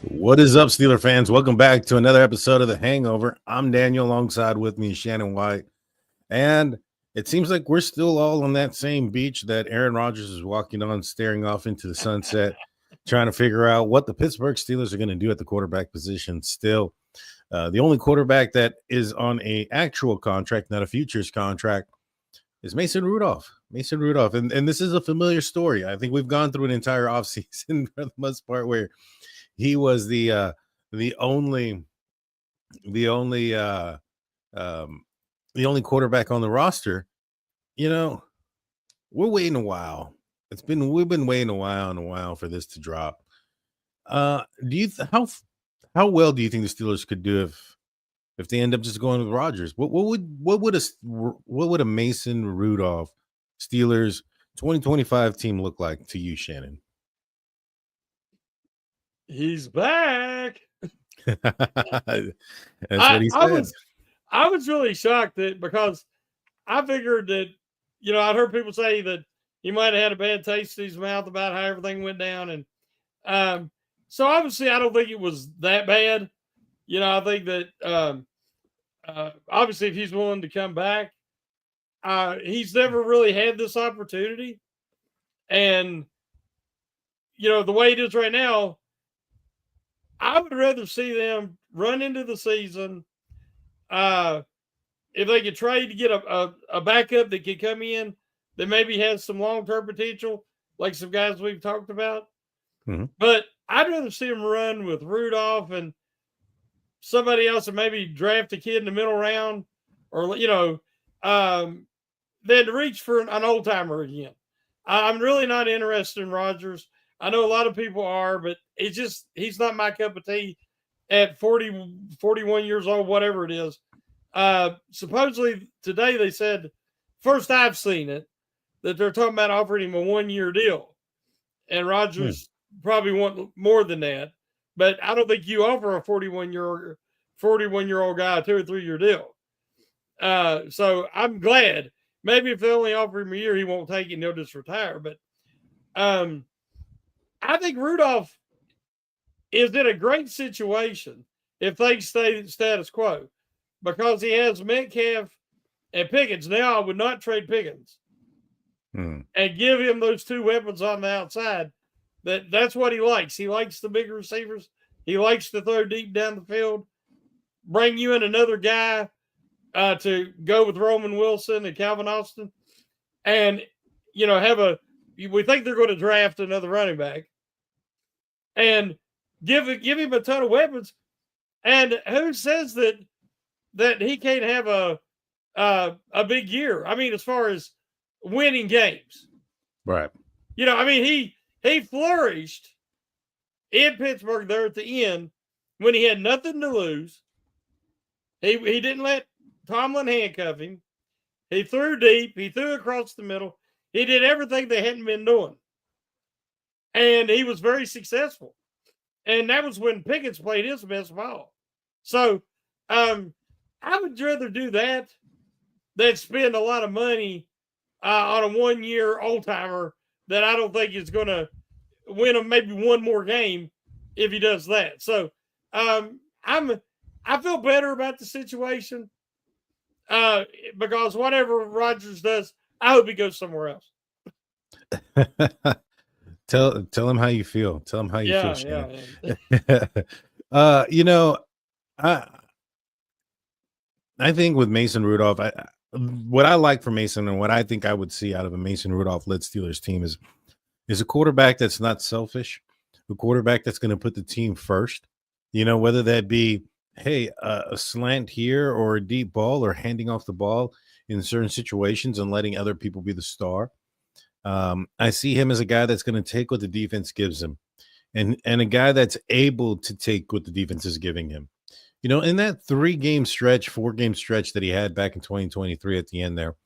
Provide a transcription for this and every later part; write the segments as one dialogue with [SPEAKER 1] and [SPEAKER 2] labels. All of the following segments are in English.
[SPEAKER 1] What is up, Steeler fans? Welcome back to another episode of the Hangover. I'm Daniel, alongside with me, Shannon White. And it seems like we're still all on that same beach that Aaron Rodgers is walking on, staring off into the sunset, trying to figure out what the Pittsburgh Steelers are going to do at the quarterback position. Still, the only quarterback that is on a actual contract, not a futures contract, is Mason Rudolph. Mason Rudolph. And this is a familiar story. I think we've gone through an entire offseason for the most part where he was the only the only um the only quarterback on the roster. You know, we're waiting a while. We've been waiting a while for this to drop. Do you how well do you think the Steelers could do if they end up just going with Rodgers? What would a Mason Rudolph Steelers 2025 team look like to you, Shannon?
[SPEAKER 2] He's back.
[SPEAKER 1] That's what
[SPEAKER 2] I,
[SPEAKER 1] he
[SPEAKER 2] I
[SPEAKER 1] said.
[SPEAKER 2] was I was really shocked that because I figured that I'd heard people say that he might have had a bad taste in his mouth about how everything went down, and so obviously I don't think it was that bad. I think that obviously if he's willing to come back, he's never really had this opportunity, and the way it is right now, I would rather see them run into the season. Uh, if they could trade to get a backup that could come in that maybe has some long term potential, like some guys we've talked about.
[SPEAKER 1] Mm-hmm.
[SPEAKER 2] But I'd rather see them run with Rudolph and somebody else and maybe draft a kid in the middle round or, than to reach for an old timer again. I'm really not interested in Rodgers. I know a lot of people are, but he's not my cup of tea at 40, 41 years old, whatever it is. Supposedly today they said, first I've seen it, that they're talking about offering him a 1 year deal. And Rodgers probably want more than that. But I don't think you offer a 41-year-old guy a 2 or 3 year deal. So I'm glad. Maybe if they only offer him a year, he won't take it and he'll just retire. But I think Rudolph is in a great situation if things stay status quo because he has Metcalf and Pickens. Now, I would not trade Pickens and give him those two weapons on the outside. That's what he likes. He likes the big receivers. He likes to throw deep down the field. Bring you in another guy to go with Roman Wilson and Calvin Austin. And, we think they're going to draft another running back. And give him a ton of weapons. And who says that he can't have a big year? I mean, as far as winning games,
[SPEAKER 1] Right.
[SPEAKER 2] He flourished in Pittsburgh there at the end when he had nothing to lose. He didn't let Tomlin handcuff him. He threw deep. He threw across the middle. He did everything they hadn't been doing. And he was very successful. And that was when Pickens played his best ball. So I would rather do that than spend a lot of money on a 1 year old timer that I don't think is going to win him maybe one more game if he does that. So I feel better about the situation because whatever Rodgers does, I hope he goes somewhere else.
[SPEAKER 1] Tell him how you feel. Tell him how you feel, Shannon. I think with Mason Rudolph, what I like for Mason and what I think I would see out of a Mason Rudolph-led Steelers team is a quarterback that's not selfish, a quarterback that's going to put the team first. Whether that be, hey, a slant here or a deep ball or handing off the ball in certain situations and letting other people be the star. I see him as a guy that's going to take what the defense gives him and a guy that's able to take what the defense is giving him. In that 4-game stretch that he had back in 2023 at the end there,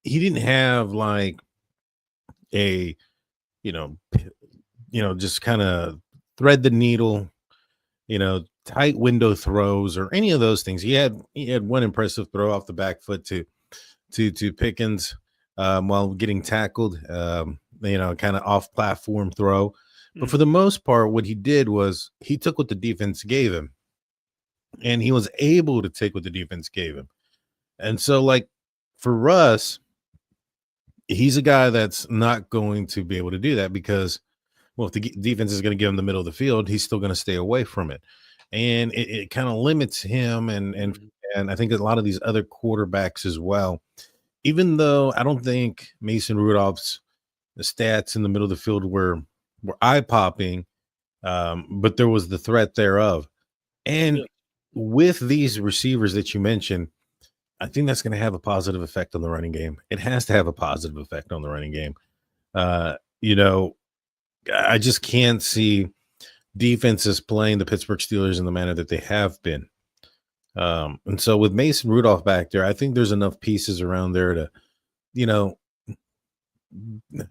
[SPEAKER 1] he didn't have like a, just kind of thread the needle, tight window throws or any of those things. He had one impressive throw off the back foot to Pickens while getting tackled, kind of off platform throw. But for the most part, what he did was he took what the defense gave him, and he was able to take what the defense gave him. And so, like, for Russ, he's a guy that's not going to be able to do that because, well, if the defense is going to give him the middle of the field, he's still going to stay away from it. And it kind of limits him and I think a lot of these other quarterbacks as well. Even though I don't think Mason Rudolph's stats in the middle of the field were eye popping, but there was the threat thereof. And with these receivers that you mentioned, I think that's going to have a positive effect on the running game. It has to have a positive effect on the running game. You know, I just can't see defenses playing the Pittsburgh Steelers in the manner that they have been. And so with Mason Rudolph back there, I think there's enough pieces around there to, you know,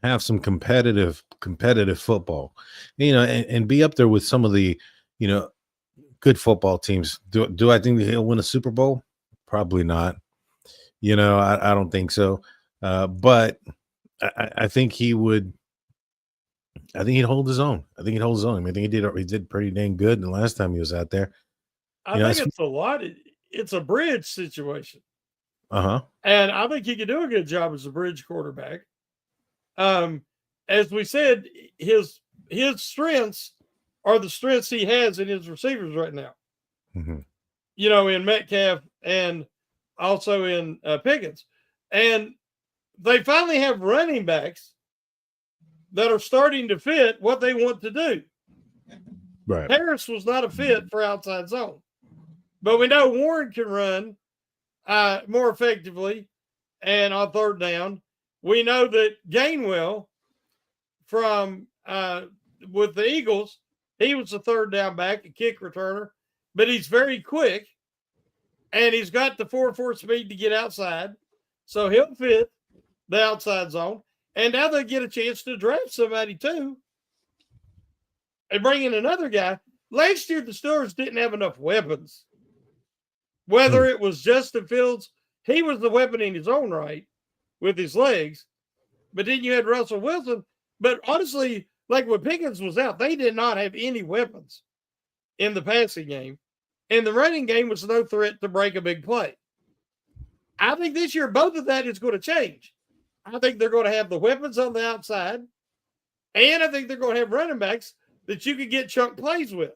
[SPEAKER 1] have some competitive football, you know, and be up there with some of the, you know, good football teams. Do I think he'll win a Super Bowl? Probably not. You know, I don't think so. But I think he would. I think he'd hold his own. I think he'd hold his own. I mean, I think he did pretty dang good the last time he was out there.
[SPEAKER 2] I think it's a lot. It's a bridge situation.
[SPEAKER 1] Uh-huh.
[SPEAKER 2] And I think he could do a good job as a bridge quarterback. As we said, his strengths are the strengths he has in his receivers right now.
[SPEAKER 1] Mm-hmm.
[SPEAKER 2] You know, in Metcalf and also in Pickens. And they finally have running backs that are starting to fit what they want to do.
[SPEAKER 1] Right.
[SPEAKER 2] Harris was not a fit for outside zone. But we know Warren can run more effectively and on third down. We know that Gainwell from with the Eagles, he was a third down back, a kick returner, but he's very quick and he's got the 4.4 speed to get outside. So he'll fit the outside zone. And now they get a chance to draft somebody too and bring in another guy. Last year, the Steelers didn't have enough weapons. Whether it was Justin Fields, he was the weapon in his own right with his legs. But then you had Russell Wilson. But honestly, like when Pickens was out, they did not have any weapons in the passing game. And the running game was no threat to break a big play. I think this year, both of that is going to change. I think they're going to have the weapons on the outside. And I think they're going to have running backs that you can get chunk plays with.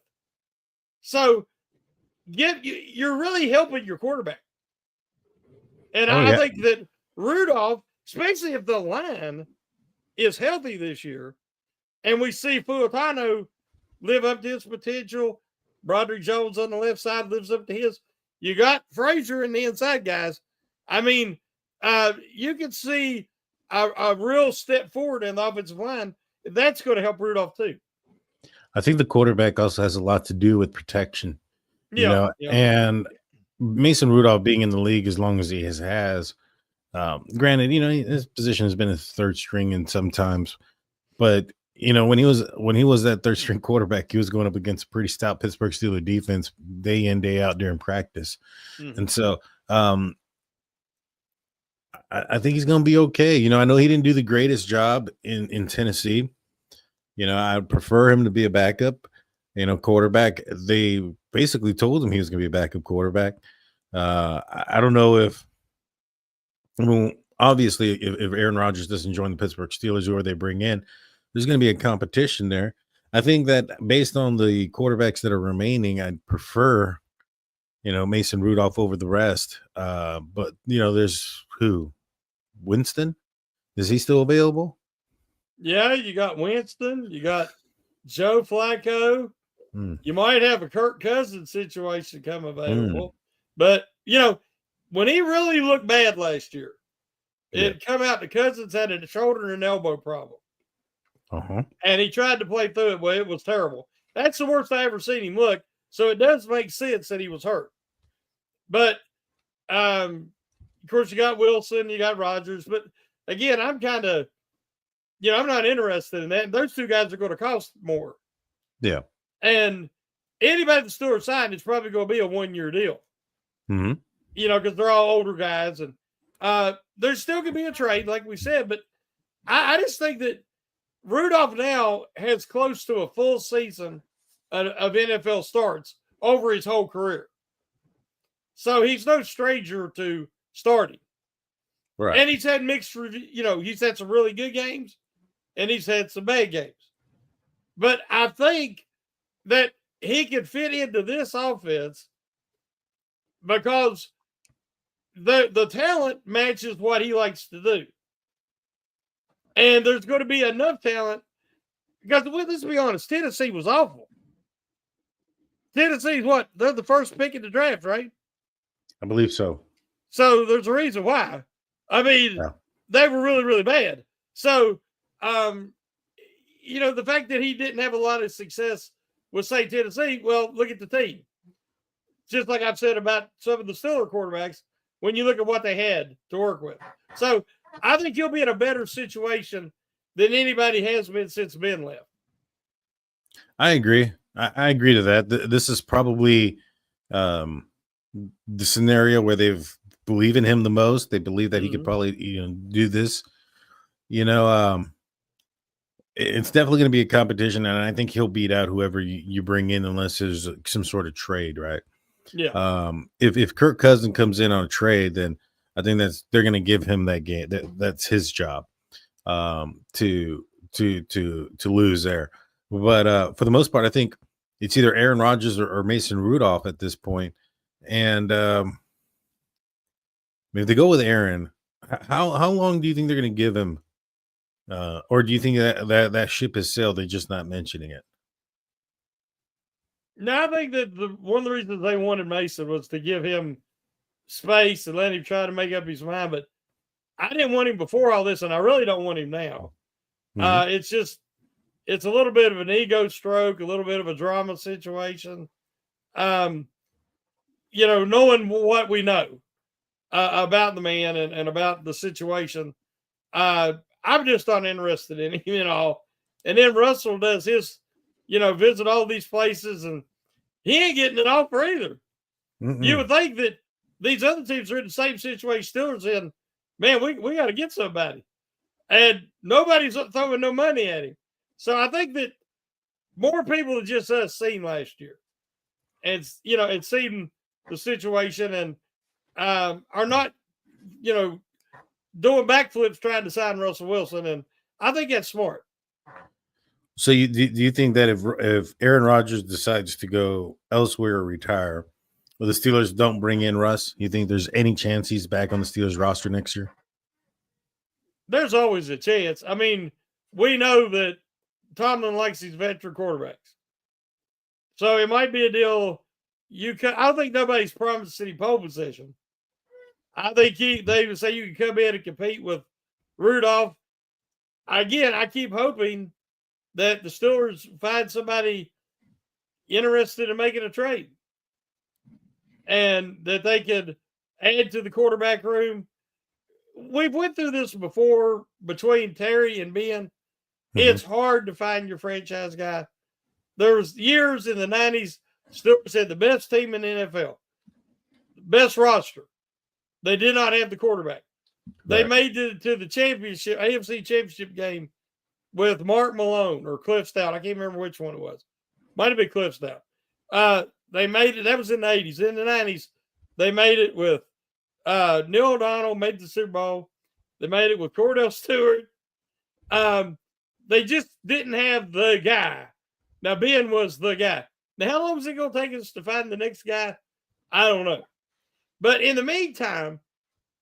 [SPEAKER 2] So you're really helping your quarterback. And I think that Rudolph, especially if the line is healthy this year, and we see Fuatano live up to his potential, Broderick Jones on the left side lives up to his. You got Frazier in the inside, guys. I mean, you can see a real step forward in the offensive line. That's going to help Rudolph too.
[SPEAKER 1] I think the quarterback also has a lot to do with protection. You know, and Mason Rudolph being in the league as long as he has, granted, you know, his position has been a third string and sometimes, but you know, when he was that third string quarterback, he was going up against a pretty stout Pittsburgh Steelers defense day in, day out during practice. Mm-hmm. And so I think he's going to be okay. You know, I know he didn't do the greatest job in Tennessee. You know, I prefer him to be a backup, you know, quarterback. They basically told him he was going to be a backup quarterback. I don't know if, well, obviously, if Aaron Rodgers doesn't join the Pittsburgh Steelers or they bring in, there's going to be a competition there. I think that based on the quarterbacks that are remaining, I'd prefer, you know, Mason Rudolph over the rest. But, you know, there's who? Winston? Is he still available?
[SPEAKER 2] Yeah, you got Winston. You got Joe Flacco. You might have a Kirk Cousins situation come available. But, you know, when he really looked bad last year, it come out the Cousins had a shoulder and an elbow problem. And he tried to play through it, but it was terrible. That's the worst I ever seen him look. So it does make sense that he was hurt. But, of course, you got Wilson, you got Rodgers. But, again, I'm kind of, you know, I'm not interested in that. Those two guys are going to cost more.
[SPEAKER 1] Yeah.
[SPEAKER 2] And anybody that's still signed, it's probably going to be a one-year deal.
[SPEAKER 1] Mm-hmm.
[SPEAKER 2] You know, because they're all older guys. And there's still going to be a trade, like we said. But I just think that Rudolph now has close to a full season of NFL starts over his whole career. So he's no stranger to starting.
[SPEAKER 1] Right.
[SPEAKER 2] And he's had mixed review. He's had some really good games and he's had some bad games. But I think that he could fit into this offense because the talent matches what he likes to do. And there's going to be enough talent because let's be honest, Tennessee was awful. Tennessee's what? They're the first pick in the draft, right?
[SPEAKER 1] I believe so.
[SPEAKER 2] So there's a reason why. I mean, They were really, really bad. So, the fact that he didn't have a lot of success with, say, Tennessee, well, look at the team. Just like I've said about some of the Steelers quarterbacks, when you look at what they had to work with. So I think he'll be in a better situation than anybody has been since Ben left.
[SPEAKER 1] I agree. I agree to that. This is probably the scenario where they've believe in him the most. They believe that he could probably do this. It's definitely going to be a competition, and I think he'll beat out whoever you bring in, unless there's some sort of trade, right?
[SPEAKER 2] Yeah.
[SPEAKER 1] If Kirk Cousins comes in on a trade, then I think they're going to give him that game. That's his job to lose there. But for the most part, I think it's either Aaron Rodgers or Mason Rudolph at this point. And if they go with Aaron, how long do you think they're going to give him? Or do you think that ship has sailed? They're just not mentioning it.
[SPEAKER 2] No, I think that one of the reasons they wanted Mason was to give him space and let him try to make up his mind. But I didn't want him before all this, and I really don't want him now.
[SPEAKER 1] Mm-hmm.
[SPEAKER 2] It's a little bit of an ego stroke, a little bit of a drama situation. Knowing what we know about the man and about the situation, I'm just uninterested in him at all. And then Russell does his, visit all these places, and he ain't getting an offer either.
[SPEAKER 1] Mm-mm.
[SPEAKER 2] You would think that these other teams are in the same situation Steelers in. Man, we got to get somebody. And nobody's throwing no money at him. So I think that more people than just us seen last year. And, and seen the situation and are not, doing backflips trying to sign Russell Wilson. And I think that's smart.
[SPEAKER 1] So do you think that if Aaron Rodgers decides to go elsewhere or retire, or the Steelers don't bring in Russ, you think there's any chance he's back on the Steelers roster next year?
[SPEAKER 2] There's always a chance. I mean, we know that Tomlin likes these veteran quarterbacks. So it might be a deal. I don't think nobody's promised any pole position. I think they would say you can come in and compete with Rudolph. Again, I keep hoping that the Steelers find somebody interested in making a trade and that they could add to the quarterback room. We've went through this before between Terry and Ben. Mm-hmm. It's hard to find your franchise guy. There was years in the 90s, Steelers had the best team in the NFL, best roster. They did not have the quarterback. They made it to the championship, AFC championship game with Mark Malone or Cliff Stout. I can't remember which one it was. Might have been Cliff Stout. They made it. That was in the 80s. In the 90s, they made it with Neil O'Donnell, made the Super Bowl. They made it with Cordell Stewart. They just didn't have the guy. Now, Ben was the guy. Now, how long is it going to take us to find the next guy? I don't know. But in the meantime,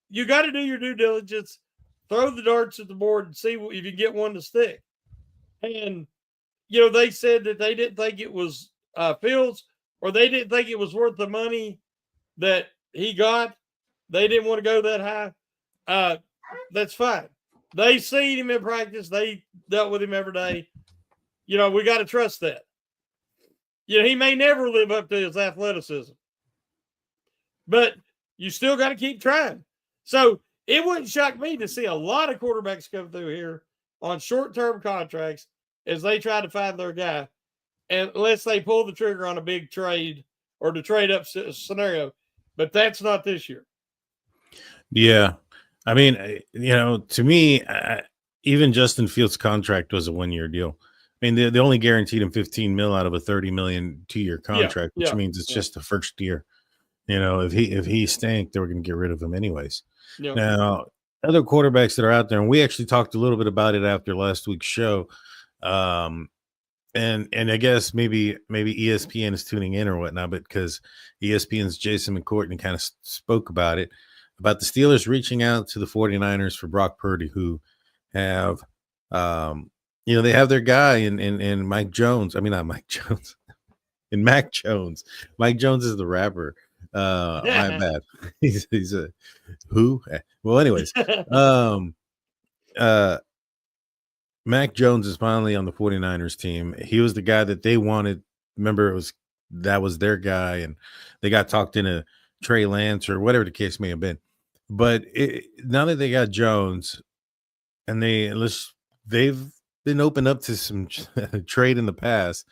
[SPEAKER 2] you got to do your due diligence, throw the darts at the board and see if you get one to stick. And, they said that they didn't think it was Fields, or they didn't think it was worth the money that he got. They didn't want to go that high. That's fine. They seen him in practice. They dealt with him every day. We got to trust that. He may never live up to his athleticism, but you still got to keep trying. So it wouldn't shock me to see a lot of quarterbacks come through here on short-term contracts as they try to find their guy, unless they pull the trigger on a big trade or the trade-up scenario. But that's not this year.
[SPEAKER 1] Yeah. I mean, to me, even Justin Fields' contract was a 1-year deal. I mean, they only guaranteed him 15 mil out of a 30 million 2-year
[SPEAKER 2] Yeah,
[SPEAKER 1] contract, which
[SPEAKER 2] yeah,
[SPEAKER 1] means it's
[SPEAKER 2] yeah,
[SPEAKER 1] just the first year. If he stank, they were going to get rid of him anyways.
[SPEAKER 2] yeah.
[SPEAKER 1] Now, other quarterbacks that are out there, and we actually talked a little bit about it after last week's show. Um, and I guess maybe ESPN is tuning in or whatnot, but because ESPN's Jason McCourtney kind of spoke about it, about the Steelers reaching out to the 49ers for Brock Purdy, who have they have their guy in Mike Jones. I mean, not Mike Jones, in Mac Jones. Mike Jones is the rapper. My bad. He's a who? Well, anyways, um uh Mac Jones is finally on the 49ers team. He was the guy that they wanted. Remember, that was their guy, and they got talked into Trey Lance or whatever the case may have been. But now that they got Jones, and they've been opened up to some trade in the past.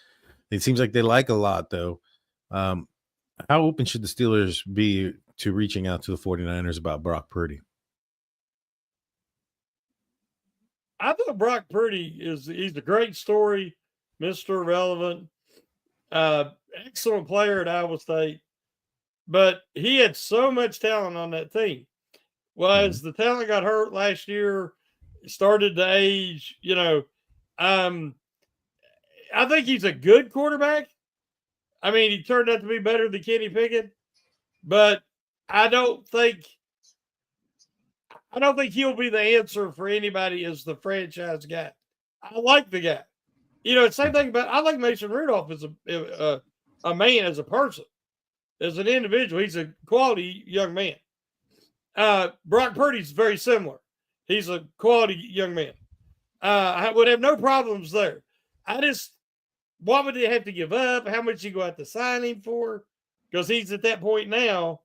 [SPEAKER 1] It seems like they like a lot, though. Um, how open should the Steelers be to reaching out to the 49ers about Brock Purdy?
[SPEAKER 2] I thought Brock Purdy he's a great story, Mr. Relevant, excellent player at Iowa State, but he had so much talent on that team. Well,
[SPEAKER 1] Mhm.
[SPEAKER 2] as the talent got hurt last year, started to age, I think he's a good quarterback. I mean, he turned out to be better than Kenny Pickett, but I don't think he'll be the answer for anybody as the franchise guy. I like the guy. Same thing about I like Mason Rudolph as a man, as a person, as an individual. He's a quality young man. Brock Purdy's very similar. He's a quality young man. I would have no problems there. What would they have to give up? How much you go out to sign him for? Because he's at that point now.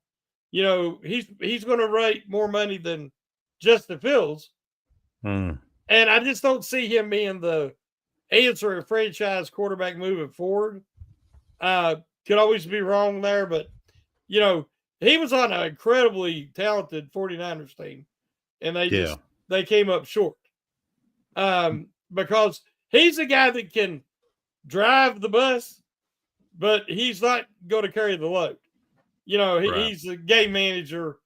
[SPEAKER 2] He's going to rate more money than Justin Fields,
[SPEAKER 1] Mm.
[SPEAKER 2] and I just don't see him being the answer a franchise quarterback moving forward. Could always be wrong there, but he was on an incredibly talented 49ers team, and
[SPEAKER 1] Yeah.
[SPEAKER 2] they came up short. Because he's a guy that can drive the bus, but he's not going to carry the load.
[SPEAKER 1] Right.
[SPEAKER 2] He's a game manager.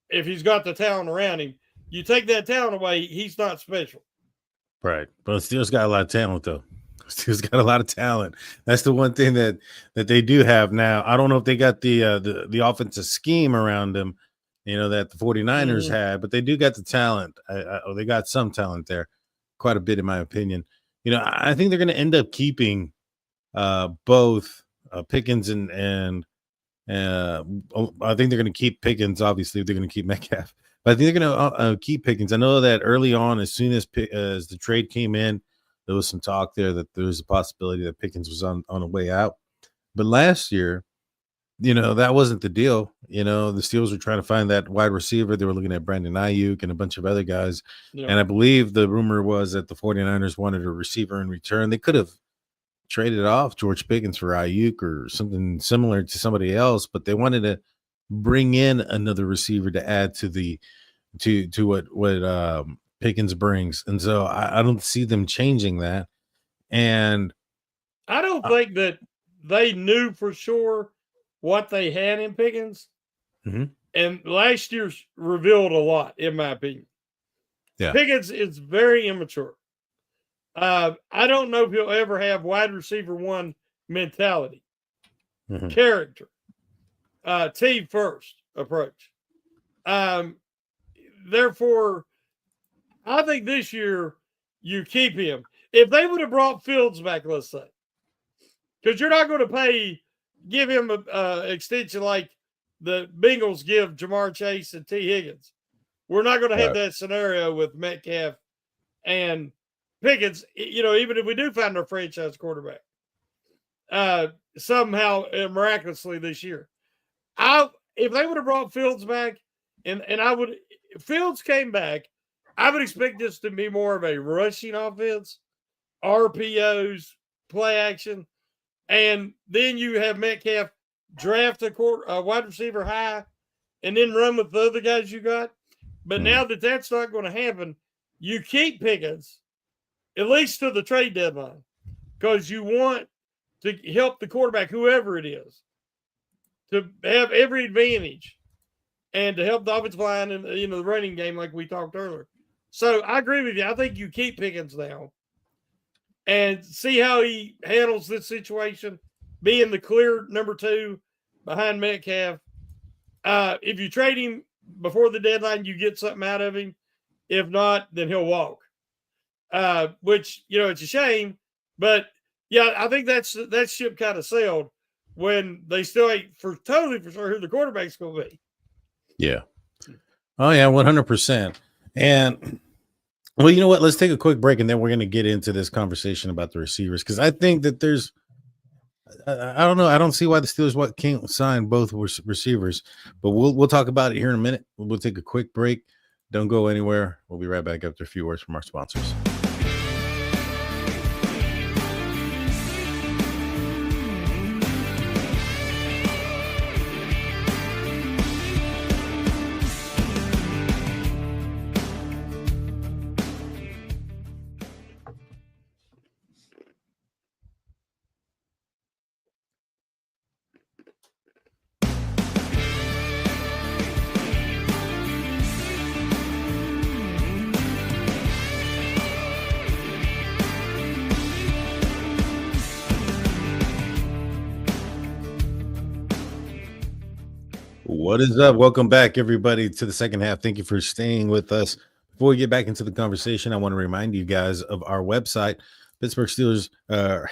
[SPEAKER 2] If he's got the talent around him, you take that talent away, he's not special.
[SPEAKER 1] Right. But Steelers got a lot of talent, though. Steelers got a lot of talent. That's the one thing that they do have now. I don't know if they got the offensive scheme around them, that the 49ers
[SPEAKER 2] Mm-hmm.
[SPEAKER 1] had, but they do got the talent. They got some talent there, quite a bit, in my opinion. I think they're going to end up keeping both Pickens and I think they're going to keep Pickens. Obviously, they're going to keep Metcalf, but I think they're going to keep Pickens. I know that early on, as soon as the trade came in, there was some talk there that there was a possibility that Pickens was on the way out. But last year, that wasn't the deal. The Steelers were trying to find that wide receiver. They were looking at Brandon Ayuk and a bunch of other guys.
[SPEAKER 2] Yeah.
[SPEAKER 1] And I believe the rumor was that the 49ers wanted a receiver in return. They could have traded off George Pickens for Ayuk or something similar to somebody else, but they wanted to bring in another receiver to add to what Pickens brings, and so I don't see them changing that. And
[SPEAKER 2] I don't think that they knew for sure what they had in Pickens, and last year's revealed a lot, in my opinion.
[SPEAKER 1] Yeah,
[SPEAKER 2] Pickens is very immature. I don't know if he'll ever have wide receiver one mentality, character, team first approach. Therefore, I think this year you keep him. If they would have brought Fields back, let's say, because you're not going to give him an extension like the Bengals give Jamar Chase and T. Higgins. We're not going to have that scenario with Metcalf and Pickens, even if we do find our franchise quarterback, somehow miraculously this year. If they would have brought Fields back, and Fields came back, I would expect this to be more of a rushing offense, RPOs, play action, and then you have Metcalf draft a wide receiver high, and then run with the other guys you got. But now that that's not going to happen, you keep Pickens at least to the trade deadline because you want to help the quarterback, whoever it is, to have every advantage and to help the offensive line and the running game like we talked earlier. So I agree with you. I think you keep Pickens now and see how he handles this situation, being the clear number 2 behind Metcalf. If you trade him before the deadline, you get something out of him. If not, then he'll walk. Which, it's a shame. But, yeah, I think that ship kind of sailed when they still ain't totally for sure who the quarterback's going to be.
[SPEAKER 1] Yeah. Oh, yeah, 100%. And, well, you know what? Let's take a quick break, and then we're going to get into this conversation about the receivers because I think that there's I don't know. I don't see why the Steelers can't sign both receivers, but we'll talk about it here in a minute. We'll take a quick break. Don't go anywhere. We'll be right back after a few words from our sponsors. What is up? Welcome back, everybody, to the second half. Thank you for staying with us. Before we get back into the conversation, I want to remind you guys of our website, Pittsburgh Steelers. Our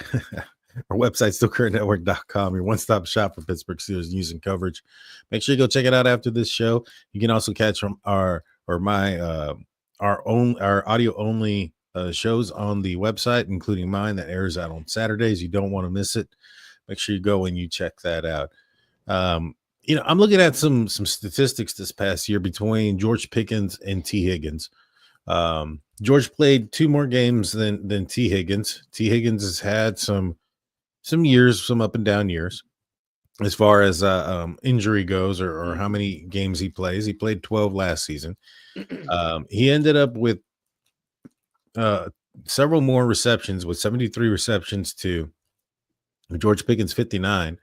[SPEAKER 1] website, SteelCurrentNetwork.com, your one-stop shop for Pittsburgh Steelers news and coverage. Make sure you go check it out after this show. You can also catch from our audio only shows on the website, including mine that airs out on Saturdays. You don't want to miss it. Make sure you go and you check that out. I'm looking at some statistics this past year between George Pickens and T. Higgins. George played 2 more games than T. Higgins. T. Higgins has had some years, some up and down years, as far as injury goes, or how many games he plays. He played 12 last season. He ended up with several more receptions, with 73 receptions to George Pickens' 59.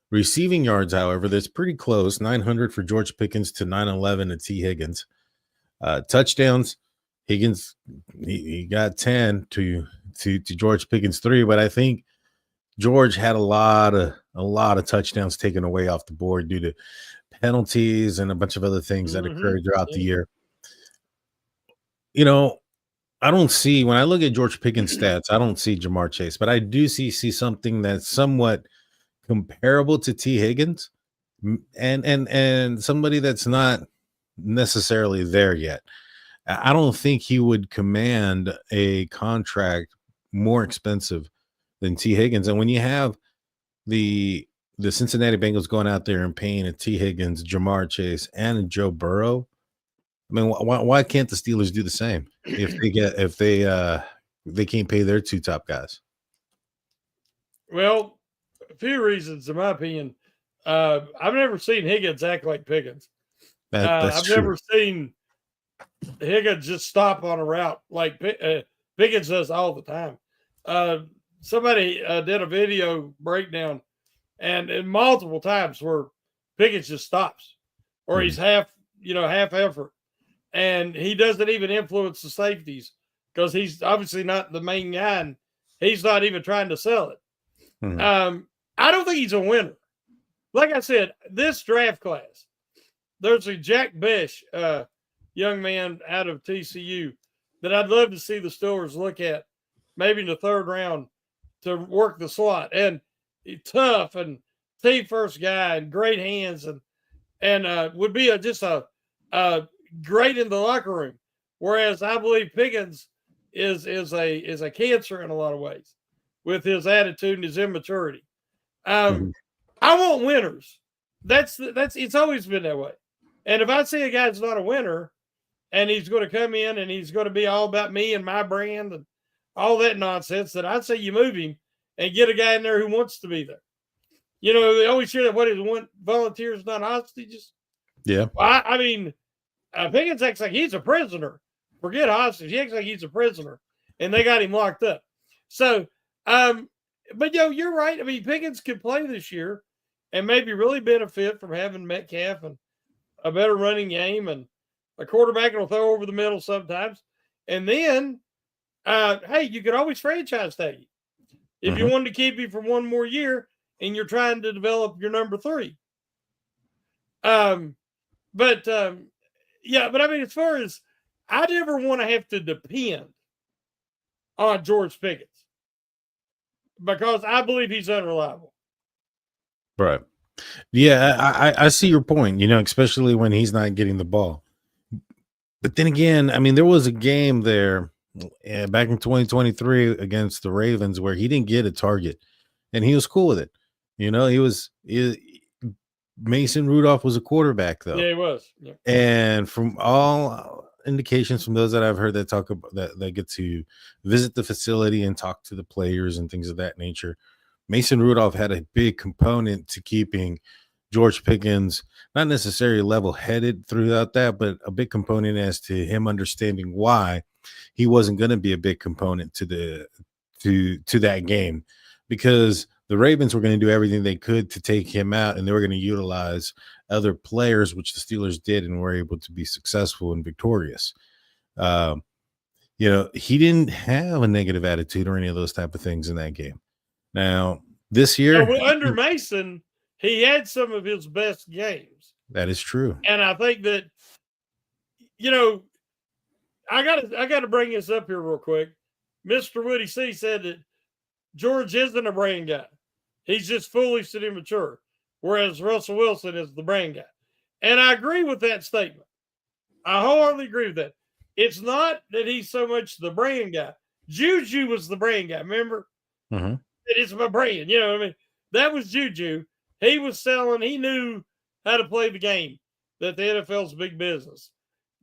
[SPEAKER 1] Receiving yards, however, that's pretty close. 900 for George Pickens to 911 to T. Higgins. Touchdowns, Higgins he got 10 to George Pickens 3, but I think George had a lot of touchdowns taken away off the board due to penalties and a bunch of other things that occurred throughout the year. I don't see, when I look at George Pickens' stats, I don't see Jamar Chase, but I do see something that's somewhat comparable to T. Higgins and somebody that's not necessarily there yet. I don't think he would command a contract more expensive than T. Higgins. And when you have the Cincinnati Bengals going out there and paying a T. Higgins, Jamar Chase, and a Joe Burrow, I mean, why can't the Steelers do the same if they can't pay their 2 top guys?
[SPEAKER 2] Well, a few reasons, in my opinion. I've never seen Higgins act like Pickens. I've never seen Higgins just stop on a route like Pickens does all the time. Somebody did a video breakdown, and multiple times where Pickens just stops, or he's half effort, and he doesn't even influence the safeties because he's obviously not the main guy, and he's not even trying to sell it. I don't think he's a winner. Like I said, this draft class, there's a Jack Bish, young man out of TCU, that I'd love to see the Steelers look at maybe in the 3rd round to work the slot. And he's tough and team first guy and great hands and would be just a great in the locker room. Whereas I believe Pickens is a cancer in a lot of ways with his attitude and his immaturity. I want winners. That's it's always been that way. And if I see a guy that's not a winner and he's going to come in and he's going to be all about me and my brand and all that nonsense, then I'd say you move him and get a guy in there who wants to be there. They always hear that what is want volunteers, not hostages.
[SPEAKER 1] Yeah.
[SPEAKER 2] I mean, Pickens acts like he's a prisoner Forget hostage. He acts like he's a prisoner, and they got him locked up. So, but you're right. I mean, Pickens could play this year and maybe really benefit from having Metcalf and a better running game and a quarterback will throw over the middle sometimes. And then, hey, you could always franchise tag him if you wanted to keep him for one more year and you're trying to develop your number 3. Yeah, but I mean, as far as I never want to have to depend on George Pickens because I believe he's unreliable.
[SPEAKER 1] Right. Yeah, I see your point, especially when he's not getting the ball. But then again, I mean, there was a game there back in 2023 against the Ravens where he didn't get a target and he was cool with it. Mason Rudolph was a quarterback though.
[SPEAKER 2] Yeah, he was. Yeah.
[SPEAKER 1] And from all indications from those that I've heard that talk about that get to visit the facility and talk to the players and things of that nature, Mason Rudolph had a big component to keeping George Pickens not necessarily level-headed throughout that, but a big component as to him understanding why he wasn't going to be a big component to that game, because the Ravens were going to do everything they could to take him out, and they were going to utilize other players, which the Steelers did, and were able to be successful and victorious. He didn't have a negative attitude or any of those type of things in that game. Now, this year,
[SPEAKER 2] under Mason, he had some of his best games.
[SPEAKER 1] That is true.
[SPEAKER 2] And I think that, I got to bring this up here real quick. Mr. Woody C said that George isn't a brain guy. He's just foolish and immature, whereas Russell Wilson is the brain guy. And I agree with that statement. I wholeheartedly agree with that. It's not that he's so much the brain guy. Juju was the brain guy, remember?
[SPEAKER 1] Mm-hmm.
[SPEAKER 2] It's my brain, you know what I mean? That was Juju. He was selling. He knew how to play the game, that the NFL's big business.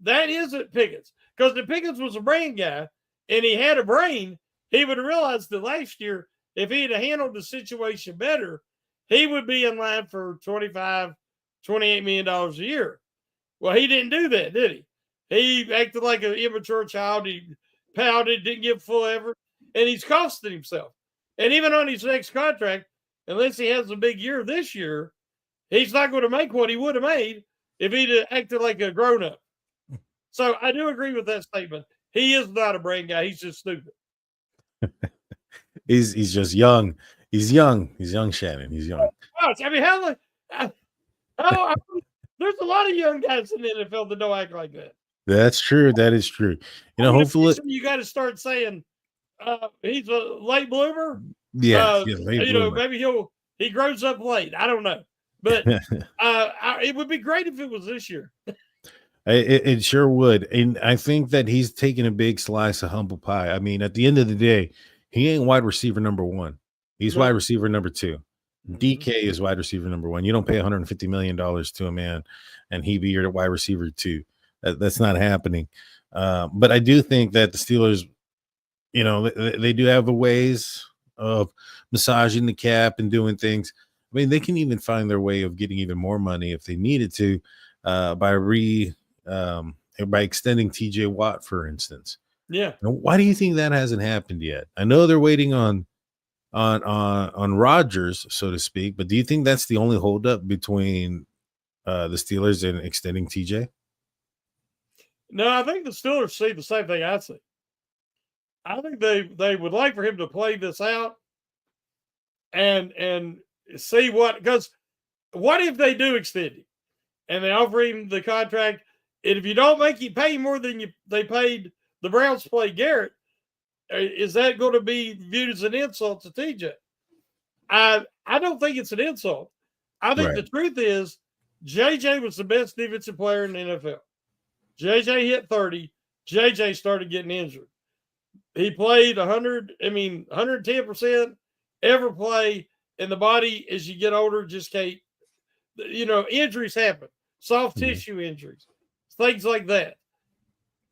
[SPEAKER 2] That isn't Pickens. Because if Pickens was a brain guy and he had a brain, he would have realized that last year, if he'd have handled the situation better, he would be in line for $25, $28 million a year. Well, he didn't do that, did he? He acted like an immature child. He pouted, didn't give full effort, and he's costing himself. And even on his next contract, unless he has a big year this year, he's not going to make what he would have made if he'd acted like a grown-up. So I do agree with that statement. He is not a brain guy. He's just stupid.
[SPEAKER 1] He's just young. He's young. He's young, Shannon. He's young.
[SPEAKER 2] I mean, there's a lot of young guys in the NFL that don't act like that.
[SPEAKER 1] That's true. That is true. Hopefully
[SPEAKER 2] you got to start saying he's a late bloomer.
[SPEAKER 1] Yeah, late bloomer.
[SPEAKER 2] Maybe he grows up late. I don't know, but it would be great if it was this year.
[SPEAKER 1] It sure would, and I think that he's taking a big slice of humble pie. I mean, at the end of the day, he ain't wide receiver number 1. He's wide receiver number 2. DK is wide receiver number 1. You don't pay $150 million to a man, and he be your wide receiver 2. That's not happening. But I do think that the Steelers, they do have the ways of massaging the cap and doing things. I mean, they can even find their way of getting even more money if they needed to by extending TJ Watt, for instance.
[SPEAKER 2] Yeah.
[SPEAKER 1] Now, why do you think that hasn't happened yet? I know they're waiting on Rodgers, so to speak, but do you think that's the only holdup between the Steelers and extending TJ?
[SPEAKER 2] No, I think the Steelers see the same thing I see. I think they would like for him to play this out and see because what if they do extend him and they offer him the contract, and if you don't make him pay more than they paid the Browns to play Garrett, is that going to be viewed as an insult to TJ? I don't think it's an insult. I think the truth is JJ was the best defensive player in the NFL. JJ hit 30. JJ started getting injured. He played 110% every play, and the body, as you get older, just can't, injuries happen. Soft tissue injuries, things like that.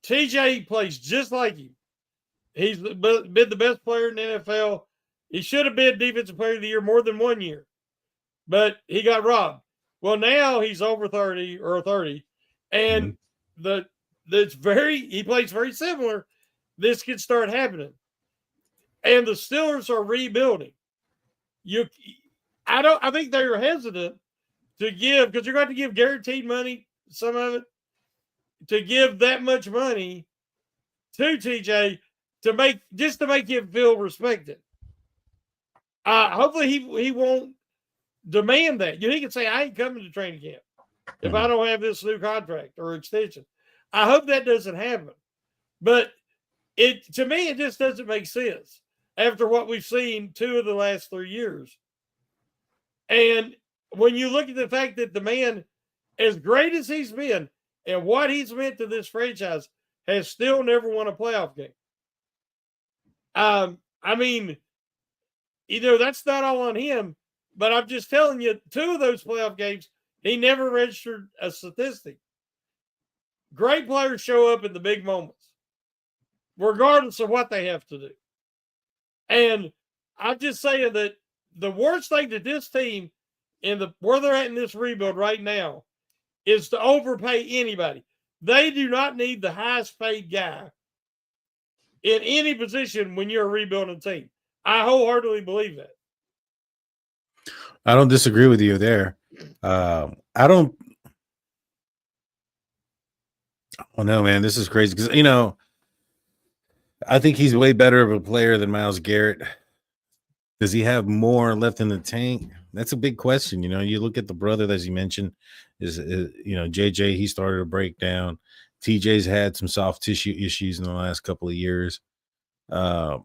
[SPEAKER 2] TJ plays just like him. He's been the best player in the NFL. He should have been Defensive Player of the Year more than 1 year, but he got robbed. Well, now he's over 30, and the he plays very similar, this could start happening. And the Steelers are rebuilding. I think they're hesitant to give, because you're going to give guaranteed money, some of it, to give that much money to TJ to make him feel respected. Hopefully he won't demand that. He can say, I ain't coming to training camp if I don't have this new contract or extension. I hope that doesn't happen. But to me, it just doesn't make sense after what we've seen 2 of the last 3 years. And when you look at the fact that the man, as great as he's been and what he's meant to this franchise, has still never won a playoff game. I mean, that's not all on him, but I'm just telling you, 2 of those playoff games, he never registered a statistic. Great players show up in the big moments, regardless of what they have to do. And I'm just saying that the worst thing that this team where they're at in this rebuild right now is to overpay anybody. They do not need the highest paid guy in any position when you're a rebuilding team. I wholeheartedly believe that.
[SPEAKER 1] I don't disagree with you there. I don't know, man. This is crazy because, I think he's way better of a player than Myles Garrett. Does he have more left in the tank? That's a big question. You look at the brother, as you mentioned, is JJ, he started to break down. TJ's had some soft tissue issues in the last couple of years. I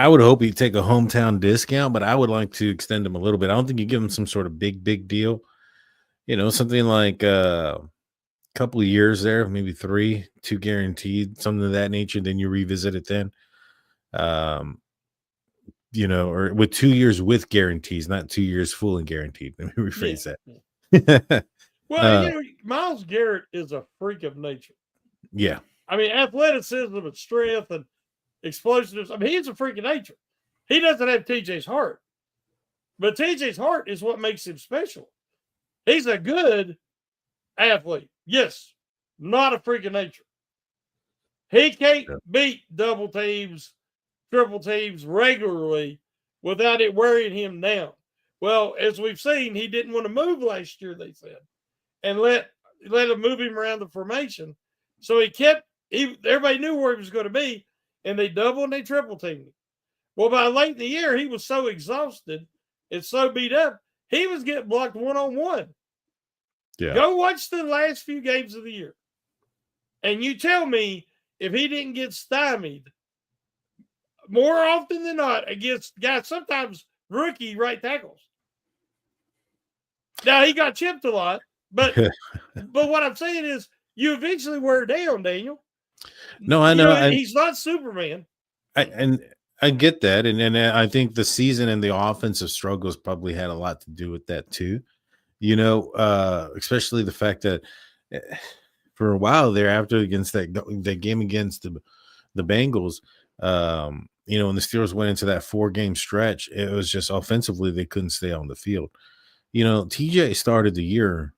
[SPEAKER 1] would hope he'd take a hometown discount, but I would like to extend him a little bit. I don't think you give him some sort of big deal. Something like a couple of years there, maybe 3, 2 guaranteed, something of that nature. Then you revisit it then. Or with 2 years with guarantees, not 2 years full and guaranteed. Let me rephrase that.
[SPEAKER 2] Well, Myles Garrett is a freak of nature.
[SPEAKER 1] Yeah.
[SPEAKER 2] I mean, athleticism and strength and explosiveness. I mean, he's a freak of nature. He doesn't have TJ's heart, but TJ's heart is what makes him special. He's a good athlete. Yes, not a freak of nature. He can't beat double teams, triple teams regularly without it wearing him down. Well, as we've seen, he didn't want to move last year, they said, and let him move him around the formation. So everybody knew where he was going to be, and they double and they triple teamed him. Well, by late in the year, he was so exhausted and so beat up, he was getting blocked one-on-one. Yeah. Go watch the last few games of the year. And you tell me if he didn't get stymied more often than not against guys, sometimes rookie right tackles. Now, he got chipped a lot, but what I'm saying is you eventually wear down, Daniel.
[SPEAKER 1] No, I know.
[SPEAKER 2] He's not Superman.
[SPEAKER 1] I get that. And I think the season and the offensive struggles probably had a lot to do with that too. Especially the fact that for a while thereafter against that game against the Bengals, when the Steelers went into that 4-game stretch, it was just offensively they couldn't stay on the field. TJ started the year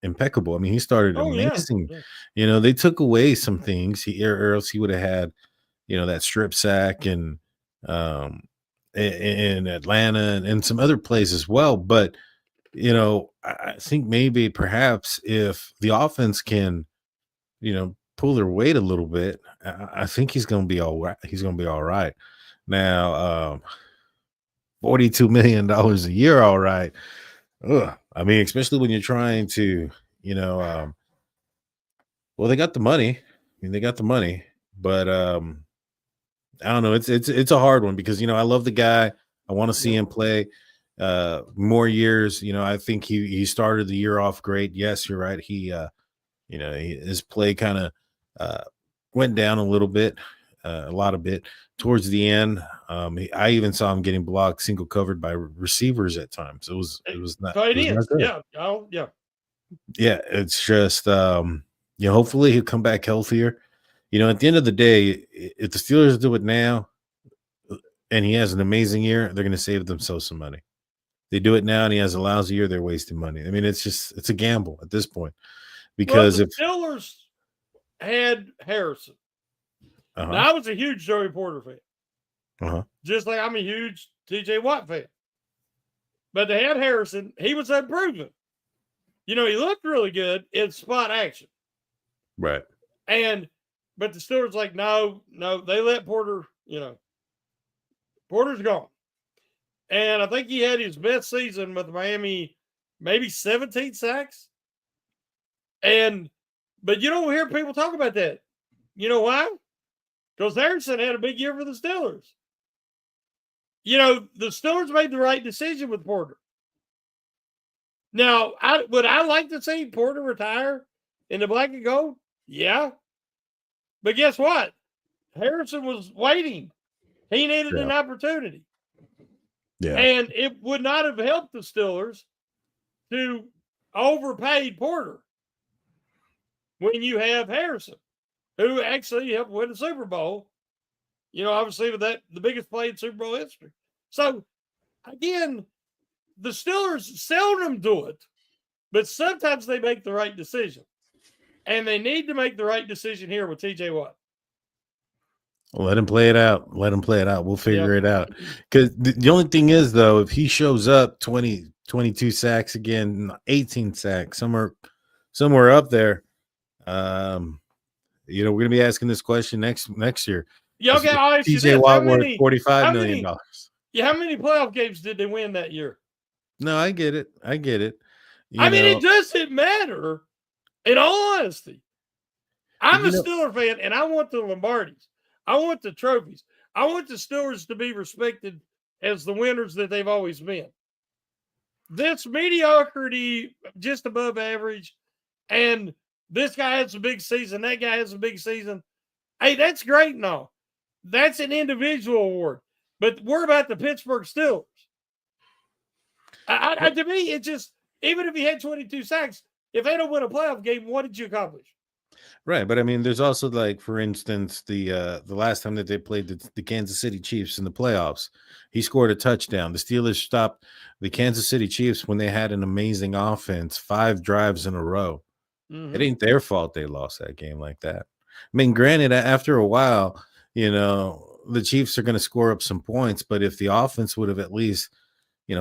[SPEAKER 1] impeccable. I mean, he started amazing. Yeah. They took away some things, or else he would have had, that strip sack and in Atlanta and some other places as well. But I think maybe perhaps if the offense can, pull their weight a little bit, I think he's going to be all right. He's going to be all right. Now, $42 million a year. All right. Ugh. I mean, especially when you're trying to, well, they got the money. But I don't know. It's a hard one because, I love the guy. I want to see him play more years. I think he started the year off great. Yes, you're right. His play kind of went down a little bit, a lot of bit towards the end. I even saw him getting blocked, single covered by receivers at times. It was not. It was not
[SPEAKER 2] yeah. Oh, yeah.
[SPEAKER 1] Yeah. It's just, hopefully he'll come back healthier. At the end of the day, if the Steelers do it now and he has an amazing year, they're going to save themselves some money. They do it now, and he has a lousy year. They're wasting money. I mean, it's a gamble at this point
[SPEAKER 2] Well,
[SPEAKER 1] because
[SPEAKER 2] the
[SPEAKER 1] if
[SPEAKER 2] Steelers had Harrison.
[SPEAKER 1] uh-huh,
[SPEAKER 2] Now, I was a huge Joey Porter fan,
[SPEAKER 1] uh-huh,
[SPEAKER 2] just like I'm a huge T.J. Watt fan. But they had Harrison. He was unproven. He looked really good in spot action.
[SPEAKER 1] right,
[SPEAKER 2] But the Steelers like, no, they let Porter, Porter's gone. And I think he had his best season with Miami, maybe 17 sacks. But you don't hear people talk about that. You know why? Because Harrison had a big year for the Steelers. The Steelers made the right decision with Porter. Now, would I like to see Porter retire in the black and gold? Yeah. But guess what? Harrison was waiting. He needed an opportunity.
[SPEAKER 1] yeah,
[SPEAKER 2] And it would not have helped the Steelers to overpay Porter when you have Harrison, who actually helped win the Super Bowl. Obviously with that, the biggest play in Super Bowl history. So, again, the Steelers seldom do it, but sometimes they make the right decision. And they need to make the right decision here with TJ Watt.
[SPEAKER 1] let him play it out. Let him play it out. We'll figure it out. Because the only thing is, though, if he shows up 22 sacks again, 18 sacks, somewhere up there, we're going to be asking this question next year.
[SPEAKER 2] Yeah, okay, I'll ask you
[SPEAKER 1] TJ
[SPEAKER 2] this.
[SPEAKER 1] Watt worth $45 million.
[SPEAKER 2] Yeah, how many playoff games did they win that year?
[SPEAKER 1] No, I get it.
[SPEAKER 2] It doesn't matter. In all honesty, I'm a Steeler fan, and I want the Lombardis. I want the trophies. I want the Steelers to be respected as the winners that they've always been. This mediocrity, just above average, and this guy has a big season, that guy has a big season. Hey, that's great and all. That's an individual award. But we're about the Pittsburgh Steelers. To me, it just, even if he had 22 sacks, if they don't win a playoff game, what did you accomplish?
[SPEAKER 1] Right, but I mean, there's also, like, for instance, the last time that they played the Kansas City Chiefs in the playoffs, he scored a touchdown. The Steelers stopped the Kansas City Chiefs when they had an amazing offense, 5 drives in a row. Mm-hmm. It ain't their fault they lost that game like that. I mean, granted, after a while, the Chiefs are going to score up some points, but if the offense would have at least,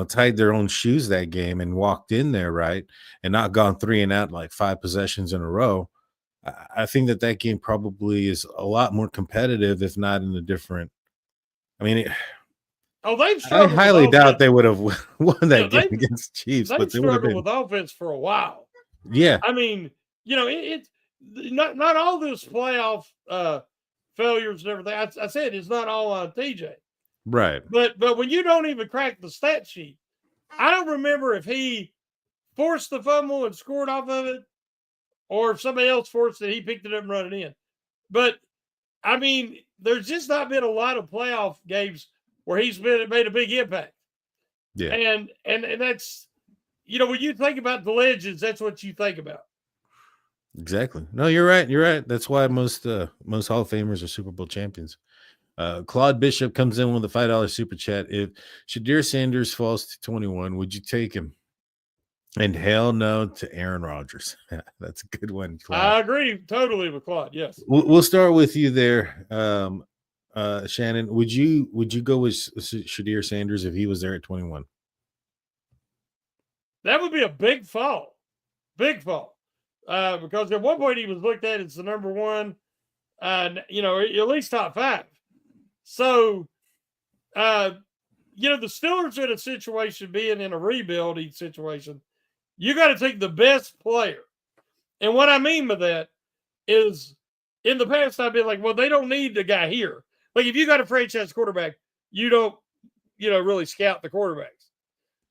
[SPEAKER 1] tied their own shoes that game and walked in there right and not gone 3 and out like 5 possessions in a row, I think that game probably is a lot more competitive, if not in a different. I mean,
[SPEAKER 2] they've
[SPEAKER 1] I highly doubt they would have won that game against Chiefs, but they would have been
[SPEAKER 2] with offense for a while.
[SPEAKER 1] Yeah,
[SPEAKER 2] I mean, it's not all this playoff failures and everything. I said it's not all on TJ,
[SPEAKER 1] right?
[SPEAKER 2] But when you don't even crack the stat sheet, I don't remember if he forced the fumble and scored off of it, or if somebody else forced it, he picked it up and run it in. But, I mean, there's just not been a lot of playoff games where he's made a big impact.
[SPEAKER 1] Yeah.
[SPEAKER 2] And that's, when you think about the legends, that's what you think about.
[SPEAKER 1] Exactly. No, you're right. That's why most Hall of Famers are Super Bowl champions. Claude Bishop comes in with a $5 super chat. If Shadir Sanders falls to 21, would you take him? And hell no to Aaron Rodgers. That's a good one, Claude.
[SPEAKER 2] I agree totally with Claude. Yes.
[SPEAKER 1] We'll start with you there, Shannon. Would you go with Shadir Sanders if he was there at 21?
[SPEAKER 2] That would be a big fall. Because at one point he was looked at as the number one, at least top 5. So, the Steelers in a situation, being in a rebuilding situation, you got to take the best player. And what I mean by that is, in the past, I've been like, well, they don't need the guy here. Like, if you got a franchise quarterback, you don't, really scout the quarterbacks.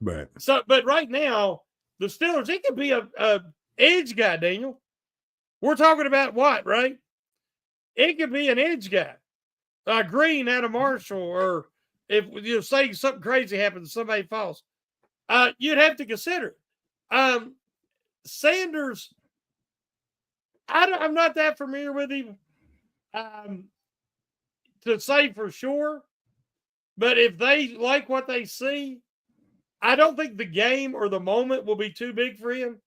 [SPEAKER 1] Right.
[SPEAKER 2] So, but right now, the Steelers, it could be a edge guy, Daniel. We're talking about Watt, right? It could be an edge guy. Green out of Marshall, or if say something crazy happens, somebody falls. You'd have to consider it. Sanders, I'm not that familiar with him to say for sure, but if they like what they see, I don't think the game or the moment will be too big for him.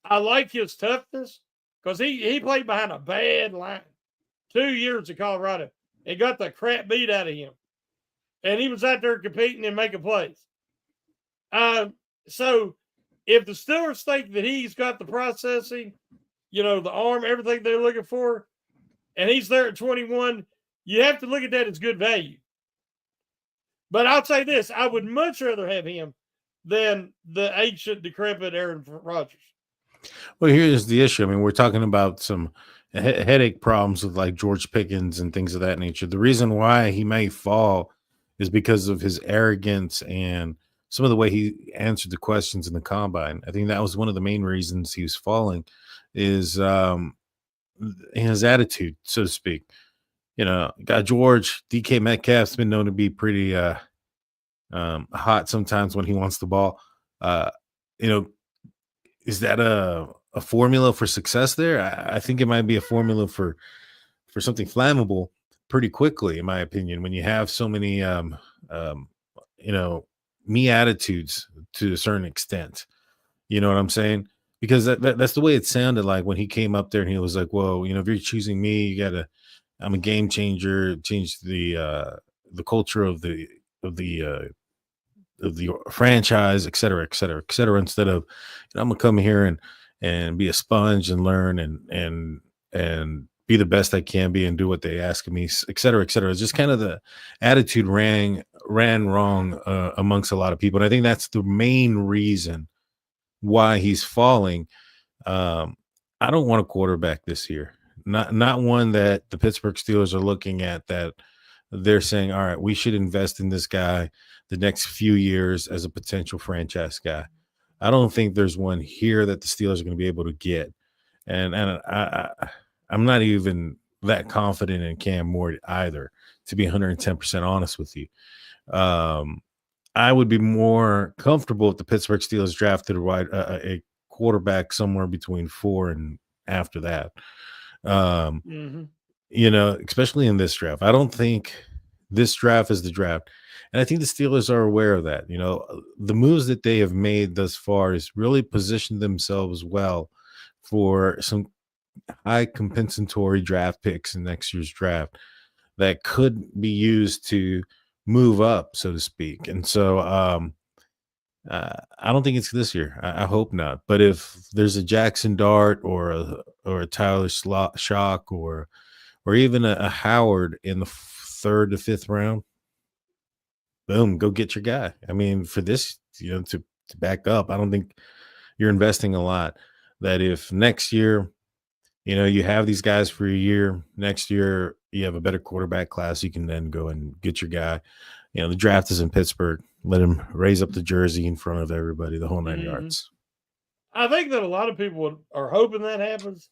[SPEAKER 2] I like his toughness because he played behind a bad line 2 years at Colorado and got the crap beat out of him. And he was out there competing and making plays. So if the Steelers think that he's got the processing, the arm, everything they're looking for, and he's there at 21, you have to look at that as good value. But I'll say this, I would much rather have him than the ancient, decrepit Aaron Rodgers.
[SPEAKER 1] Well, here's the issue. I mean, we're talking about some headache problems with like George Pickens and things of that nature. The reason why he may fall is because of his arrogance and some of the way he answered the questions in the combine. I think that was one of the main reasons he was falling is his attitude, so to speak. Got George DK Metcalf's been known to be pretty hot sometimes when he wants the ball. Is that a formula for success there? I think it might be a formula for something flammable pretty quickly, in my opinion, when you have so many me attitudes to a certain extent. You know what I'm saying? Because that's the way it sounded like when he came up there and he was like, whoa, if you're choosing me, I'm a game changer, change the culture of the franchise, et cetera, et cetera, et cetera, instead of I'm gonna come here and be a sponge and learn and be the best I can be and do what they ask of me, et cetera, et cetera. It's just kind of the attitude ran wrong amongst a lot of people. And I think that's the main reason why he's falling. I don't want a quarterback this year. Not one that the Pittsburgh Steelers are looking at that they're saying, all right, we should invest in this guy the next few years as a potential franchise guy. I don't think there's one here that the Steelers are going to be able to get. And I'm not even that confident in Cam Moore either, to be 110% honest with you. I would be more comfortable if the Pittsburgh Steelers drafted a quarterback somewhere between 4 and after that. Especially in this draft. I don't think this draft is the draft. And I think the Steelers are aware of that. The moves that they have made thus far is really positioned themselves well for some high compensatory draft picks in next year's draft that could be used to move up, so to speak. And so I don't think it's this year. I hope not. But if there's a Jackson Dart or a Tyler Shock or even a Howard in the 3rd to 5th round, boom, go get your guy. I mean, for this, to back up, I don't think you're investing a lot. That if next year, you have these guys for a year, next year you have a better quarterback class, you can then go and get your guy. The draft is in Pittsburgh. Let him raise up the jersey in front of everybody, the whole 9 yards.
[SPEAKER 2] I think that a lot of people are hoping that happens.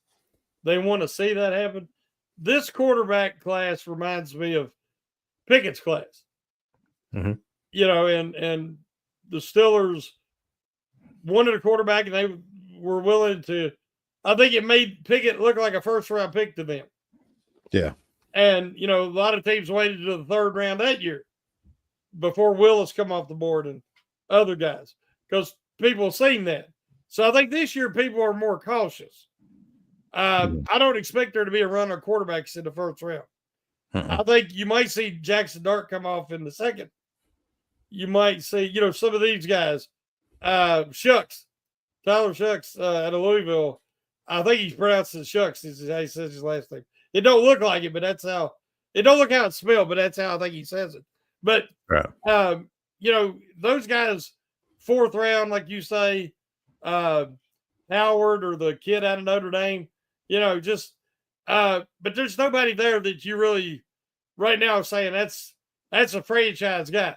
[SPEAKER 2] They want to see that happen. This quarterback class reminds me of Pickett's class.
[SPEAKER 1] Mm-hmm.
[SPEAKER 2] And the Steelers wanted a quarterback, and they were willing to. I think it made Pickett look like a first-round pick to them.
[SPEAKER 1] Yeah.
[SPEAKER 2] And, a lot of teams waited to the 3rd round that year before Willis come off the board and other guys, because people seen that. So I think this year people are more cautious. I don't expect there to be a run of quarterbacks in the 1st round. I think you might see Jackson Dart come off in the 2nd. You might see, some of these guys, Tyler Shucks out of Louisville. I think he's pronounced as Shucks. Is how he says his last name. It don't look like it, but that's how it don't look how it's spelled, but that's how I think he says it. But those guys, 4th round, like you say, Howard or the kid out of Notre Dame, but there's nobody there that you really right now are saying that's a franchise guy.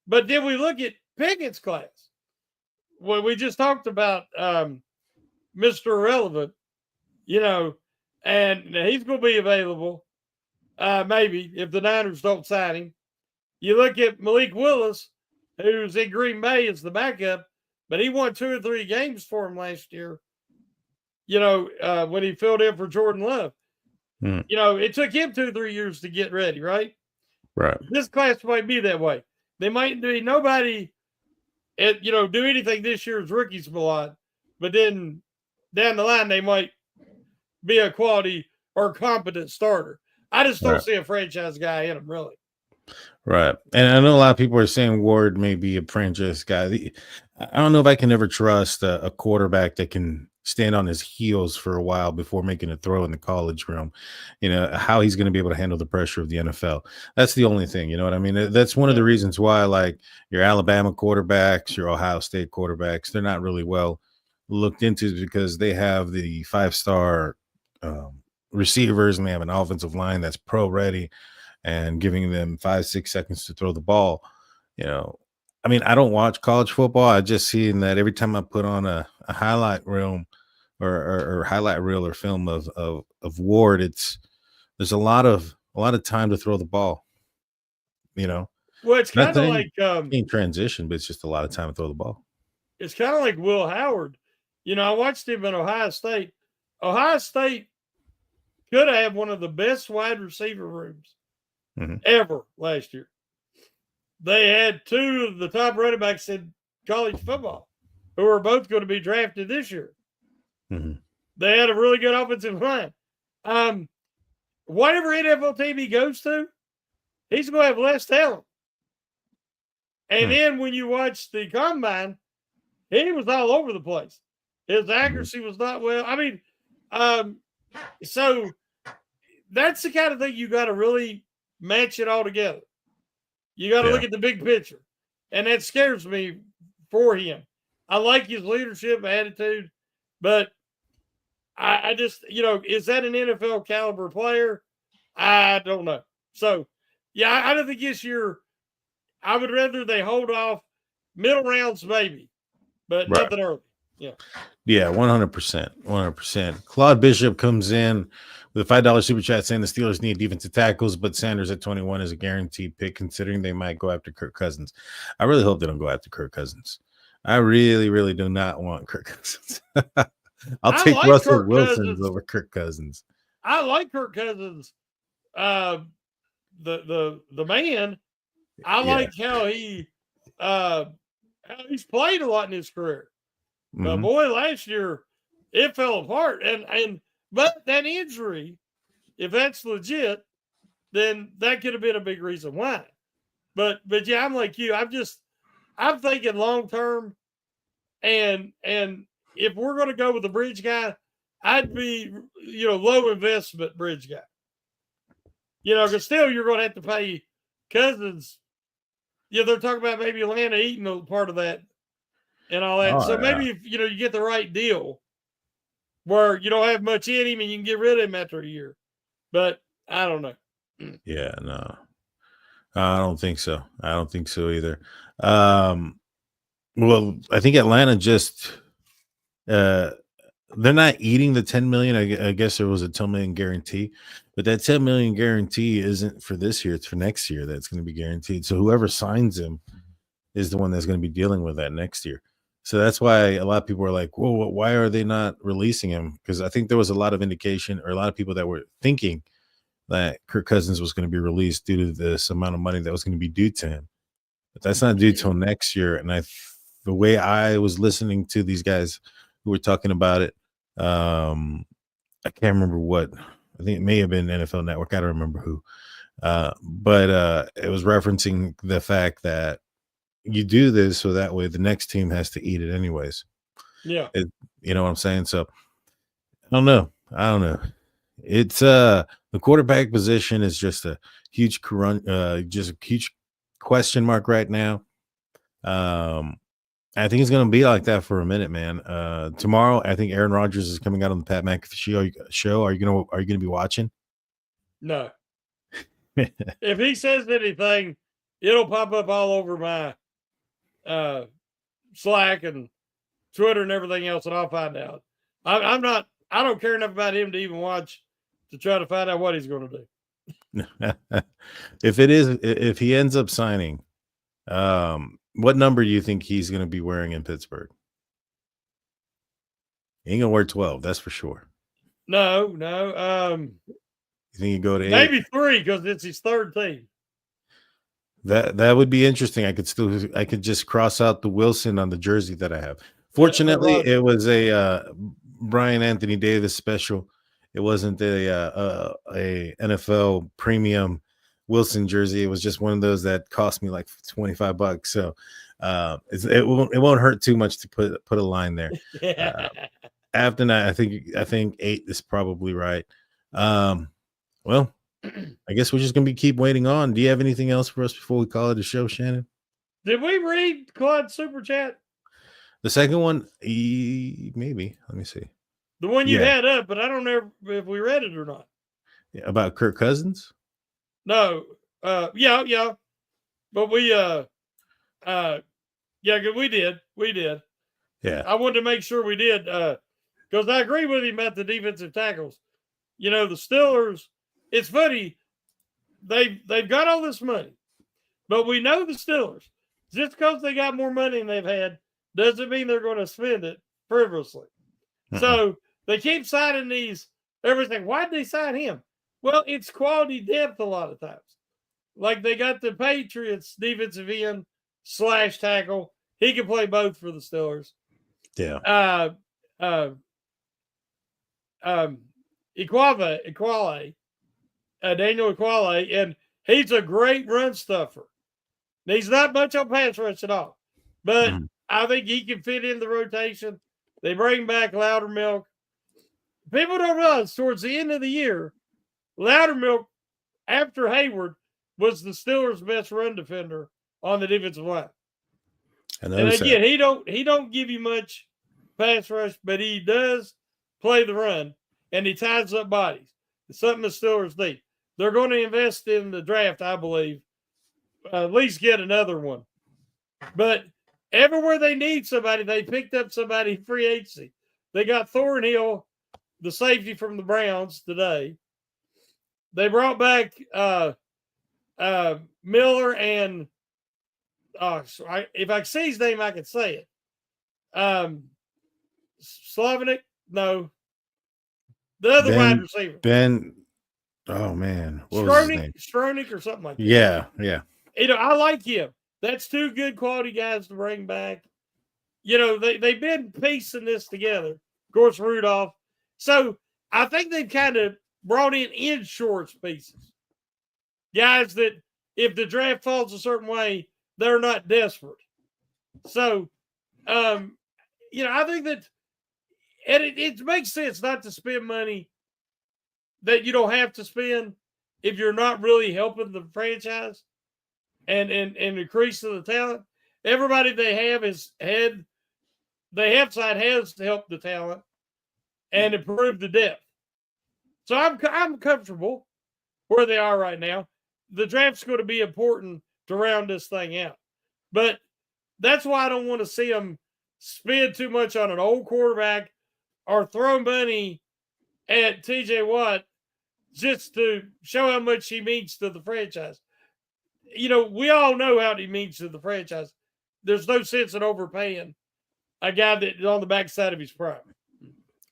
[SPEAKER 2] But then we look at Pickett's class. Well, we just talked about Mr. Irrelevant, and he's going to be available maybe if the Niners don't sign him. You look at Malik Willis, who's in Green Bay as the backup, but he won 2 or 3 games for him last year, when he filled in for Jordan Love. It took him 2 or 3 years to get ready, right?
[SPEAKER 1] Right.
[SPEAKER 2] This class might be that way. They might be nobody do anything this year as rookies a lot, but then down the line they might be a quality or competent starter. I just don't see a franchise guy in him, really.
[SPEAKER 1] Right. And I know a lot of people are saying Ward may be a franchise guy. I don't know if I can ever trust a quarterback that can stand on his heels for a while before making a throw in the college realm. How he's going to be able to handle the pressure of the NFL. That's the only thing. You know what I mean? That's one of the reasons why, like, your Alabama quarterbacks, your Ohio State quarterbacks, they're not really well looked into because they have the 5-star receivers and they have an offensive line that's pro ready and giving them 5-6 seconds to throw the ball. I mean, I don't watch college football. I just seen that every time I put on a highlight reel or highlight reel or film of Ward, there's a lot of time to throw the ball.
[SPEAKER 2] Well, it's kind of like
[SPEAKER 1] in transition, but it's just a lot of time to throw the ball.
[SPEAKER 2] It's kind of like Will Howard. I watched him at Ohio State. Ohio State could have one of the best wide receiver rooms ever last year. They had two of the top running backs in college football who are both going to be drafted this year. They had a really good offensive line. Whatever NFL team he goes to, he's going to have less talent. And then when you watch the combine, he was all over the place. His accuracy was not well. I mean, so that's the kind of thing you got to really match it all together. You got to look at the big picture. And that scares me for him. I like his leadership attitude, but I just, is that an NFL caliber player? I don't know. So, I don't think this year, I would rather they hold off middle rounds, maybe, but nothing early.
[SPEAKER 1] Yeah, 100%. 100%. Claude Bishop comes in with a $5 super chat saying the Steelers need defensive tackles, but Sanders at 21 is a guaranteed pick considering they might go after Kirk Cousins. I really hope they don't go after Kirk Cousins. I really, really do not want Kirk Cousins. I'll take Russell Wilson over Kirk Cousins.
[SPEAKER 2] I like Kirk Cousins. The man. I like how he's played a lot in his career. But boy, last year it fell apart. But that injury, if that's legit, then that could have been a big reason why. But yeah, I'm like you. I'm thinking long term, and if we're going to go with the bridge guy, I'd be low investment bridge guy. Because still you're going to have to pay Cousins. They're talking about maybe Atlanta eating a part of that and all that. So maybe if you get the right deal where you don't have much in him and you can get rid of him after a year. But I don't know.
[SPEAKER 1] Yeah, no. I don't think so. I don't think so either. Well, I think Atlanta just they're not eating the 10 million. I guess there was a 10 million guarantee, but that 10 million guarantee isn't for this year, it's for next year that's going to be guaranteed. So whoever signs him is the one that's going to be dealing with that next year. So that's why a lot of people are like, whoa, why are they not releasing him? Because I think there was a lot of indication or a lot of people that were thinking that Kirk Cousins was going to be released due to this amount of money that was going to be due to him. But that's not due till next year. And the way I was listening to these guys who were talking about it, I can't remember what. I think it may have been NFL Network. I don't remember who. But it was referencing the fact that you do this so that way the next team has to eat it anyways.
[SPEAKER 2] Yeah.
[SPEAKER 1] You know what I'm saying? So I don't know. It's the quarterback position is just a huge question mark right now. I think it's going to be like that for a minute, man. Tomorrow, I think Aaron Rodgers is coming out on the Pat McAfee show. Are you going to be watching?
[SPEAKER 2] No. If he says anything, it'll pop up all over my Slack and Twitter and everything else, and I'll find out. I don't care enough about him to even watch to try to find out what he's going to
[SPEAKER 1] do. If he ends up signing, what number do you think he's going to be wearing in Pittsburgh? He ain't going to wear 12, that's for sure.
[SPEAKER 2] No.
[SPEAKER 1] You think he go to 8?
[SPEAKER 2] Maybe 3 because it's his third team.
[SPEAKER 1] That would be interesting. I could just cross out the Wilson on the jersey that I have. Fortunately,
[SPEAKER 2] Rodgers.
[SPEAKER 1] it was a Brian Anthony Davis special. It wasn't a NFL premium Wilson jersey. It was just one of those that cost me like $25. So it won't hurt too much to put a line there. Uh, after that, I think 8 is probably right. Well, I guess we're just gonna be keep waiting on. Do you have anything else for us before we call it a show, Shannon?
[SPEAKER 2] Did we read Claude's super chat?
[SPEAKER 1] The second one, maybe. Let me see.
[SPEAKER 2] The one you
[SPEAKER 1] Yeah.
[SPEAKER 2] had up, but I don't know if we read it or not.
[SPEAKER 1] Yeah, about Kirk Cousins?
[SPEAKER 2] No. Yeah. But we yeah, we did. We did.
[SPEAKER 1] Yeah.
[SPEAKER 2] I wanted to make sure we did, because I agree with him about the defensive tackles. You know, the Steelers, it's funny, they've got all this money, but we know the Steelers, just because they got more money than they've had, doesn't mean they're going to spend it frivolously. So they keep signing these everything. Why'd they sign him? Well, it's quality depth a lot of times. Like they got the Patriots defensive end / tackle. He can play both for the Steelers.
[SPEAKER 1] Yeah.
[SPEAKER 2] Equale, Daniel Equale, and he's a great run stuffer. He's not much on pass rush at all, but I think he can fit in the rotation. They bring back Loudermilk. People don't realize towards the end of the year, Loudermilk, after Hayward, was the Steelers' best run defender on the defensive line. And again, he don't give you much pass rush, but he does play the run, and he ties up bodies. It's something the Steelers need. They're going to invest in the draft, I believe, at least get another one. But everywhere they need somebody, they picked up somebody free agency. They got Thornhill, the safety from the Browns, today. They brought back Miller and if I see his name, I can say it. Slavinik? No. The other wide receiver.
[SPEAKER 1] Oh man. What was his name?
[SPEAKER 2] Stronik or something like that.
[SPEAKER 1] Yeah.
[SPEAKER 2] You know, I like him. That's 2 good quality guys to bring back. You know, they've been piecing this together. Of course, Rudolph. So I think they've kind of brought in shorts pieces. Guys that if the draft falls a certain way, they're not desperate. So, you know, I think that it makes sense not to spend money that you don't have to spend if you're not really helping the franchise and increasing the talent. Everybody they have has helped the talent and improved the depth. So I'm comfortable where they are right now. The draft's going to be important to round this thing out. But that's why I don't want to see them spend too much on an old quarterback or throw money at TJ Watt just to show how much he means to the franchise. You know, we all know how he means to the franchise. There's no sense in overpaying a guy that is on the backside of his prime.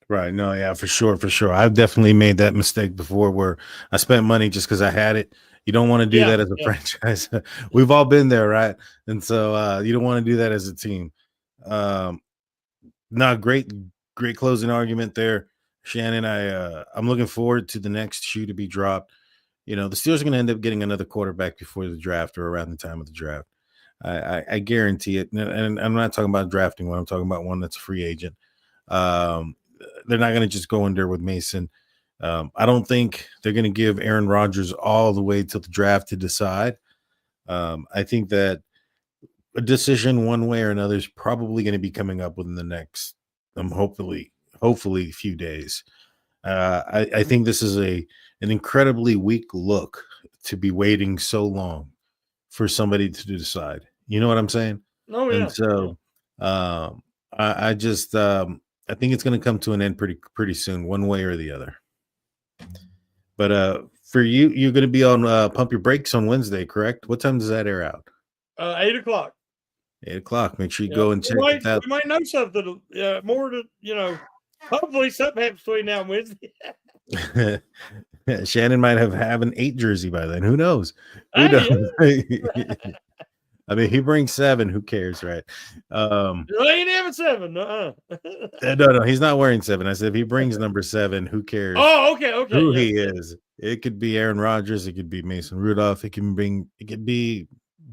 [SPEAKER 1] Right. No, yeah, for sure. I've definitely made that mistake before where I spent money just because I had it. You don't want to do that as a franchise. We've all been there, right? And so you don't want to do that as a team. Great closing argument there, Shannon. I'm looking forward to the next shoe to be dropped. You know, the Steelers are going to end up getting another quarterback before the draft or around the time of the draft. I guarantee it. And I'm not talking about drafting one. I'm talking about one that's a free agent. They're not going to just go in there with Mason. I don't think they're going to give Aaron Rodgers all the way till the draft to decide. I think that a decision one way or another is probably going to be coming up within the next, hopefully a few days. I think this is an incredibly weak look to be waiting so long for somebody to decide. You know what I'm saying?
[SPEAKER 2] Oh, yeah.
[SPEAKER 1] And so I just I think it's going to come to an end pretty soon, one way or the other. But for you, you're going to be on Pump Your Brakes on Wednesday, correct? What time does that air out?
[SPEAKER 2] 8 o'clock.
[SPEAKER 1] 8 o'clock. Make sure you go and check it out.
[SPEAKER 2] We might know something more to, you know, hopefully something happens between now and Wednesday.
[SPEAKER 1] Shannon might have an 8 jersey by then. Who knows? Who
[SPEAKER 2] Hey,
[SPEAKER 1] knows? I mean, he brings 7. Who cares, right?
[SPEAKER 2] you ain't having 7.
[SPEAKER 1] No, he's not wearing 7. I said if he brings number 7, who cares
[SPEAKER 2] Oh, okay.
[SPEAKER 1] who
[SPEAKER 2] Yeah.
[SPEAKER 1] he is? It could be Aaron Rodgers. It could be Mason Rudolph. It could be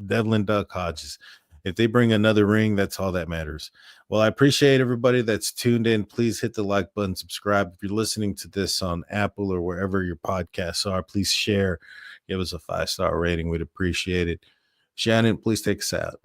[SPEAKER 1] Devlin Duck Hodges. If they bring another ring, that's all that matters. Well, I appreciate everybody that's tuned in. Please hit the like button, subscribe. If you're listening to this on Apple or wherever your podcasts are, please share. Give us a 5-star rating. We'd appreciate it. Shannon, please take us out.